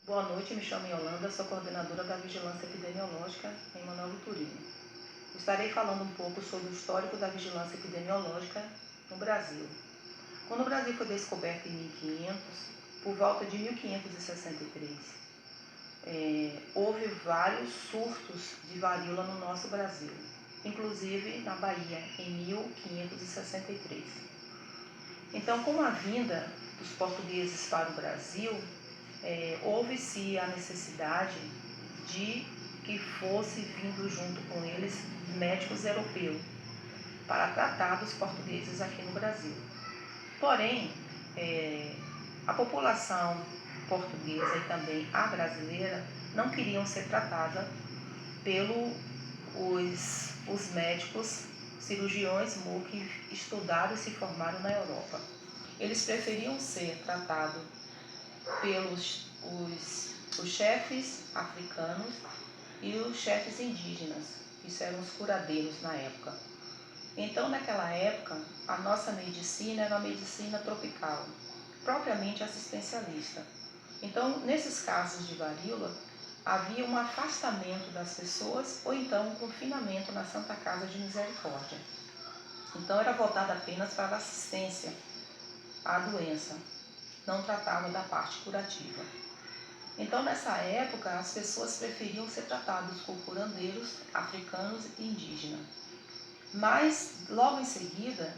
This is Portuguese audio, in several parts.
Boa noite, me chamo Yolanda, sou coordenadora da Vigilância Epidemiológica em Manoel Vitorino. Estarei falando um pouco sobre o histórico da vigilância epidemiológica no Brasil. Quando o Brasil foi descoberto em 1500, por volta de 1563, houve vários surtos de varíola no nosso Brasil, inclusive na Bahia, em 1563. Então, com a vinda dos portugueses para o Brasil, houve-se a necessidade de que fosse vindo junto com eles médicos europeus para tratar dos portugueses aqui no Brasil. Porém, a população portuguesa e também a brasileira não queriam ser tratada pelos médicos cirurgiões que estudaram e se formaram na Europa. Eles preferiam ser tratados pelos os chefes africanos e os chefes indígenas, que eram os curadeiros na época. Então, naquela época, a nossa medicina era uma medicina tropical, propriamente assistencialista. Então, nesses casos de varíola, havia um afastamento das pessoas ou então um confinamento na Santa Casa de Misericórdia. Então, era voltado apenas para a assistência à doença, não tratava da parte curativa. Então, nessa época, as pessoas preferiam ser tratadas por curandeiros africanos e indígenas. Mas, logo em seguida,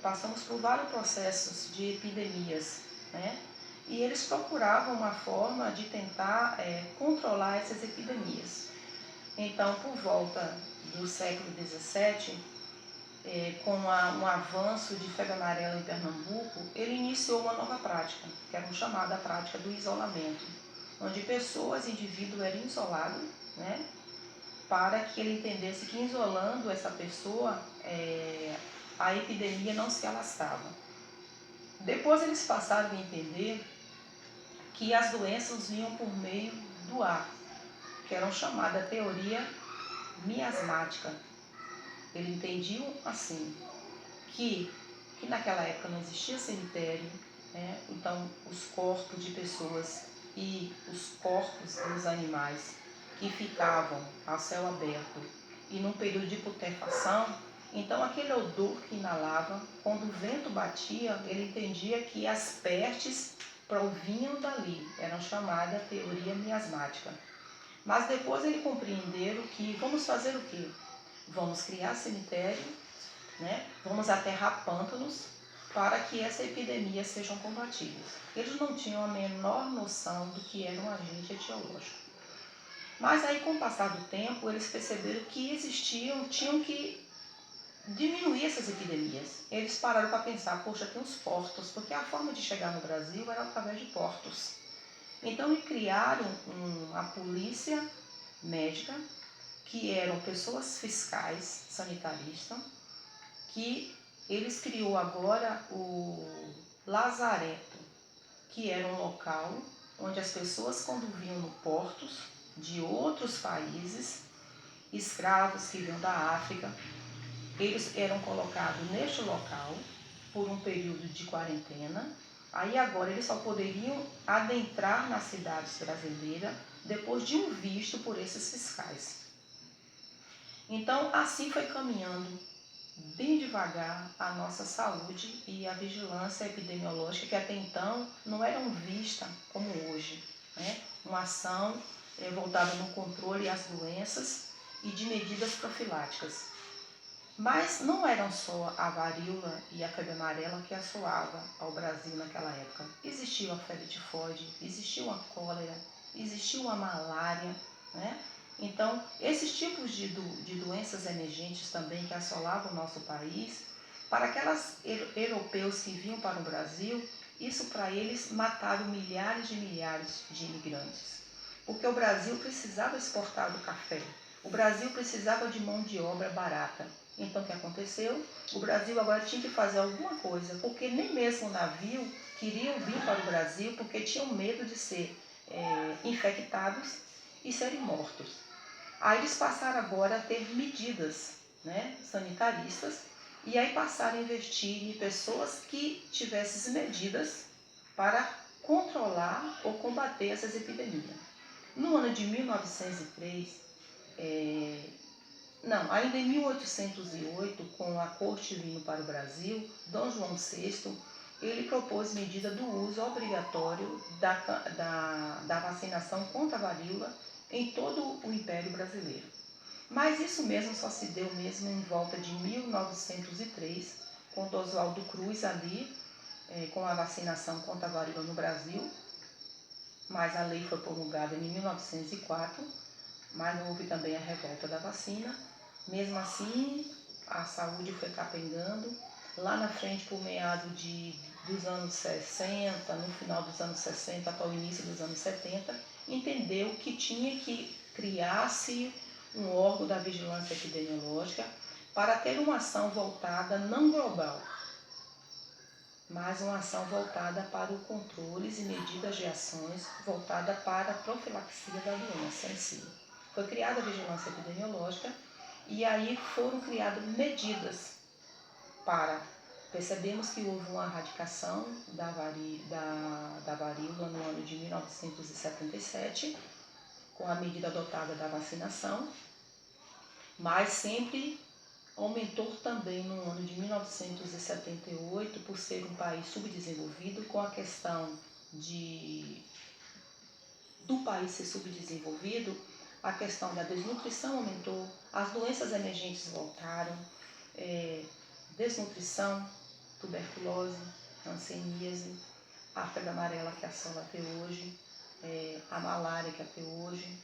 passamos por vários processos de epidemias, né? E eles procuravam uma forma de tentar controlar essas epidemias. Então, por volta do século XVII, com um avanço de febre amarela em Pernambuco, ele iniciou uma nova prática, que era chamada a prática do isolamento, onde pessoas, indivíduos eram isolados, né, para que ele entendesse que isolando essa pessoa, a epidemia não se alastrava. Depois eles passaram a entender que as doenças vinham por meio do ar, que era chamada teoria miasmática. Eles entendiam assim, que naquela época não existia cemitério, né? Então os corpos de pessoas e os corpos dos animais que ficavam ao céu aberto e num período de putrefação, então aquele odor que inalava, quando o vento batia, ele entendia que as pestes provinham dali, eram chamadas teoria miasmática. Mas depois ele compreenderam que vamos fazer o quê? Vamos criar cemitério, né? Vamos aterrar pântanos para que essa epidemia sejam combatidas. Eles não tinham a menor noção do que era um agente etiológico. Mas aí, com o passar do tempo, eles perceberam que tinham que diminuir essas epidemias. Eles pararam para pensar, poxa, tem os portos, porque a forma de chegar no Brasil era através de portos. Então, eles criaram a polícia médica, que eram pessoas fiscais, sanitaristas, que eles criou agora o lazareto, que era um local onde as pessoas, quando vinham no portos de outros países, escravos que vinham da África, eles eram colocados neste local por um período de quarentena. Aí agora eles só poderiam adentrar nas cidades brasileiras depois de um visto por esses fiscais. Então assim foi caminhando bem devagar a nossa saúde e a vigilância epidemiológica, que até então não eram vistas como hoje, né? Uma ação voltada no controle às doenças e de medidas profiláticas. Mas não eram só a varíola e a febre amarela que assolava ao Brasil naquela época. Existia a febre tifoide, existia a cólera, existia a malária, né? Então, esses tipos de doenças emergentes também que assolavam o nosso país, para aquelas europeus que vinham para o Brasil, isso para eles mataram milhares de imigrantes. Porque o Brasil precisava exportar do café, o Brasil precisava de mão de obra barata. Então, o que aconteceu? O Brasil agora tinha que fazer alguma coisa, porque nem mesmo o navio queriam vir para o Brasil porque tinham medo de ser infectados e serem mortos. Aí eles passaram agora a ter medidas, né, sanitaristas, e aí passaram a investir em pessoas que tivessem medidas para controlar ou combater essas epidemias. No ano de 1903, ainda em 1808, com a corte vindo para o Brasil, Dom João VI, ele propôs medida do uso obrigatório da vacinação contra a varíola em todo o Império Brasileiro. Mas isso mesmo só se deu mesmo em volta de 1903, com Oswaldo Cruz ali, com a vacinação contra a varíola no Brasil, mas a lei foi promulgada em 1904, mas houve também a revolta da vacina. Mesmo assim, a saúde foi capengando. Lá na frente, por meados dos anos 60, no final dos anos 60 até o início dos anos 70, entendeu que tinha que criar-se um órgão da vigilância epidemiológica para ter uma ação voltada não global, mas uma ação voltada para o controle e medidas de ações voltada para a profilaxia da doença em si. Foi criada a vigilância epidemiológica e aí foram criadas medidas para... Percebemos que houve uma erradicação da varíola no ano de 1977, com a medida adotada da vacinação, mas sempre aumentou também no ano de 1978, por ser um país subdesenvolvido, com a questão do país ser subdesenvolvido, a questão da desnutrição aumentou, as doenças emergentes voltaram, desnutrição, tuberculose, hanseníase, a febre amarela que assola até hoje, a malária que até hoje.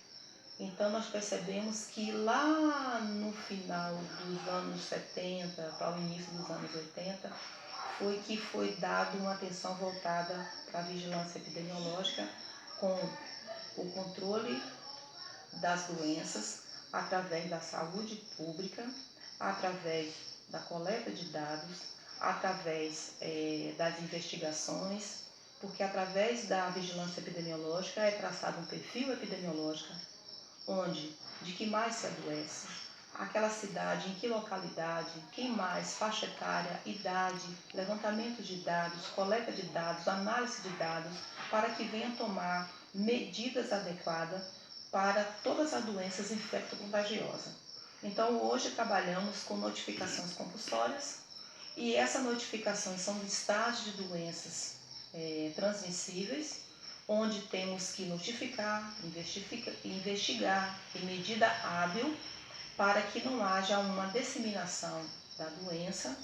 Então nós percebemos que lá no final dos anos 70 para o início dos anos 80 foi dado uma atenção voltada para a vigilância epidemiológica com o controle das doenças através da saúde pública, através da coleta de dados, através das investigações, porque através da vigilância epidemiológica é traçado um perfil epidemiológico onde, de que mais se adoece, aquela cidade, em que localidade, quem mais, faixa etária, idade, levantamento de dados, coleta de dados, análise de dados, para que venha tomar medidas adequadas para todas as doenças infecto-contagiosas. Então, hoje trabalhamos com notificações compulsórias e essas notificações são listagens de doenças transmissíveis, onde temos que notificar, investigar em medida hábil para que não haja uma disseminação da doença.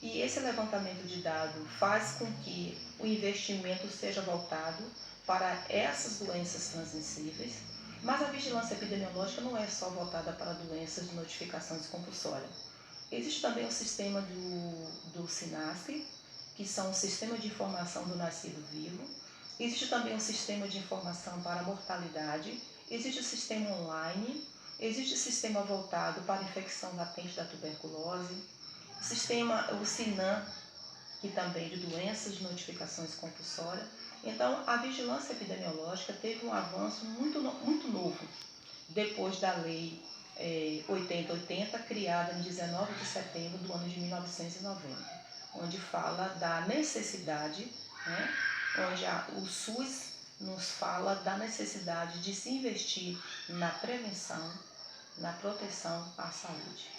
E esse levantamento de dados faz com que o investimento seja voltado para essas doenças transmissíveis, mas a vigilância epidemiológica não é só voltada para doenças de notificações compulsórias. Existe também o sistema do SINASC, que são o Sistema de Informação do Nascido Vivo. Existe também um sistema de informação para a mortalidade, existe o sistema online, existe o sistema voltado para a infecção latente da tuberculose, o SINAM, que também de doenças de notificações compulsórias. Então, a vigilância epidemiológica teve um avanço muito novo, depois da Lei 8080, criada em 19 de setembro do ano de 1990, onde fala da necessidade, onde o SUS nos fala da necessidade de se investir na prevenção, na proteção à saúde.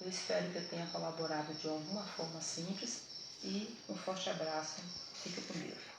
Eu espero que eu tenha colaborado de alguma forma simples e um forte abraço. Fique com Deus.